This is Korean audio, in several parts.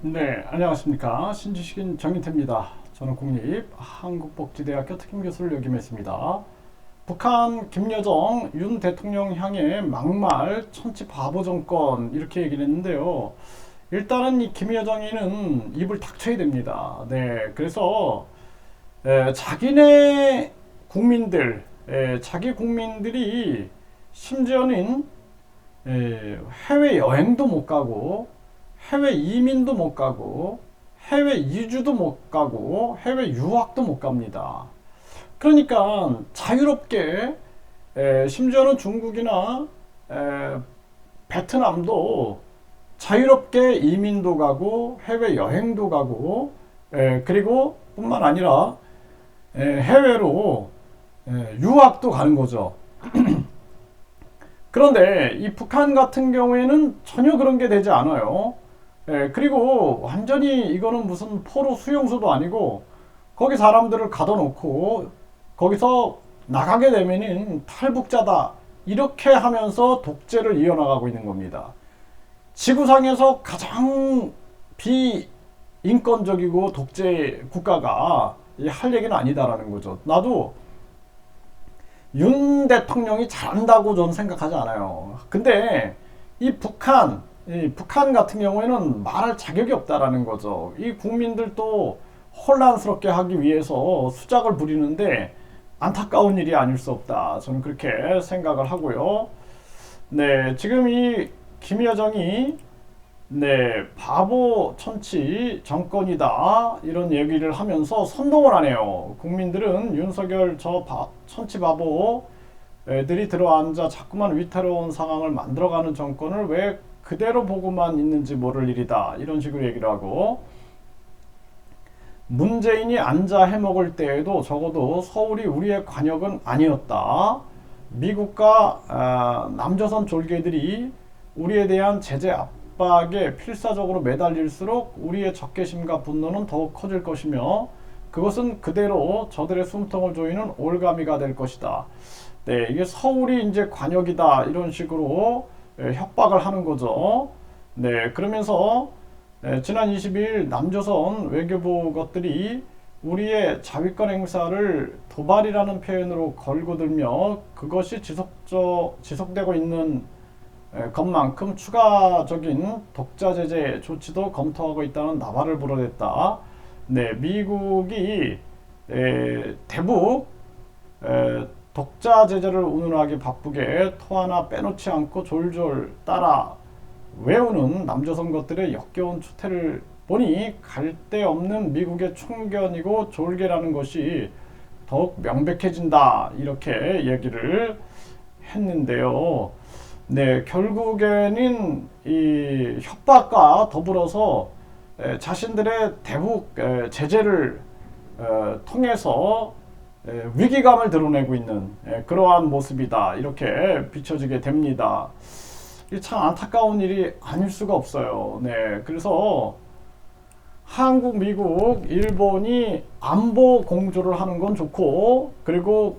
네, 안녕하십니까. 신지식인 정인태입니다. 저는 국립한국복지대학교 특임교수를 역임했습니다. 북한 김여정 윤 대통령 향해 막말 천치 바보 정권 이렇게 얘기를 했는데요. 일단은 이 김여정이는 입을 닥쳐야 됩니다. 네, 그래서 자기네 국민들, 자기 국민들이 심지어는 해외 여행도 못 가고 해외 이민도 못 가고 해외 이주도 못 가고 해외 유학도 못 갑니다. 그러니까 자유롭게 심지어는 중국이나 베트남도 자유롭게 이민도 가고 해외 여행도 가고 그리고 뿐만 아니라 해외로 유학도 가는 거죠. 그런데 이 북한 같은 경우에는 전혀 그런 게 되지 않아요. 그리고 완전히 이거는 무슨 포로 수용소도 아니고 거기 사람들을 가둬놓고 거기서 나가게 되면은 탈북자다 이렇게 하면서 독재를 이어나가고 있는 겁니다. 지구상에서 가장 비인권적이고 독재 국가가 할 얘기는 아니다라는 거죠. 나도 윤 대통령이 잘한다고 저는 생각하지 않아요. 근데 이 북한 같은 경우에는 말할 자격이 없다라는 거죠. 이 국민들도 혼란스럽게 하기 위해서 수작을 부리는데 안타까운 일이 아닐 수 없다. 저는 그렇게 생각을 하고요. 네, 지금 이 김여정이 바보 천치 정권이다 이런 얘기를 하면서 선동을 하네요. 국민들은 윤석열 천치 바보 애들이 들어앉아 자꾸만 위태로운 상황을 만들어가는 정권을 왜 그대로 보고만 있는지 모를 일이다 이런 식으로 얘기를 하고, 문재인이 앉아 해먹을 때에도 적어도 서울이 우리의 관역은 아니었다. 미국과 남조선 졸개들이 우리에 대한 제재 압박에 필사적으로 매달릴수록 우리의 적개심과 분노는 더욱 커질 것이며 그것은 그대로 저들의 숨통을 조이는 올가미가 될 것이다. 네, 이게 서울이 이제 관역이다 이런 식으로 협박을 하는 거죠. 네, 그러면서 지난 22일 남조선 외교부 것들이 우리의 자위권 행사를 도발이라는 표현으로 걸고 들며 그것이 지속되고 있는 것만큼 추가적인 독자 제재 조치도 검토하고 있다는 나발을 불어댔다. 네, 미국이 대북 독자 제재를 운운하기 바쁘게 토 하나 빼놓지 않고 졸졸 따라 외우는 남조선 것들의 역겨운 추태를 보니 갈 데 없는 미국의 총견이고 졸개라는 것이 더욱 명백해진다 이렇게 얘기를 했는데요. 네, 결국에는 이 협박과 더불어서 자신들의 대북 제재를 통해서 위기감을 드러내고 있는 그러한 모습이다 이렇게 비춰지게 됩니다. 이게 참 안타까운 일이 아닐 수가 없어요. 네, 그래서 한국, 미국, 일본이 안보 공조를 하는 건 좋고, 그리고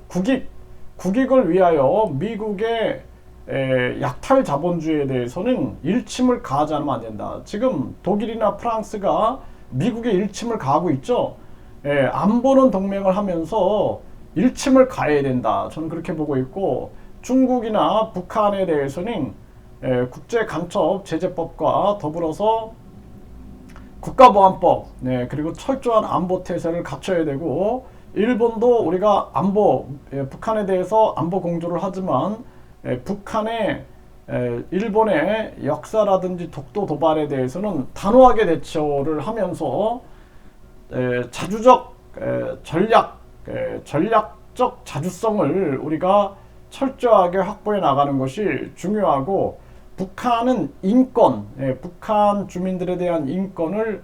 국익을 위하여 미국의 약탈 자본주의에 대해서는 일침을 가하지 않으면 안 된다. 지금 독일이나 프랑스가 미국의 일침을 가하고 있죠. 안보는 동맹을 하면서 일침을 가해야 된다. 저는 그렇게 보고 있고, 중국이나 북한에 대해서는 국제간첩 제재법과 더불어서 국가보안법, 그리고 철저한 안보 태세를 갖춰야 되고, 일본도 우리가 북한에 대해서 안보 공조를 하지만 북한의 일본의 역사라든지 독도 도발에 대해서는 단호하게 대처를 하면서 전략적 자주성을 우리가 철저하게 확보해 나가는 것이 중요하고, 북한은 북한 주민들에 대한 인권을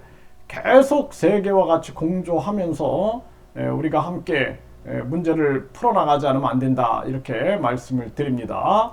계속 세계와 같이 공조하면서 우리가 함께 문제를 풀어나가지 않으면 안 된다 이렇게 말씀을 드립니다.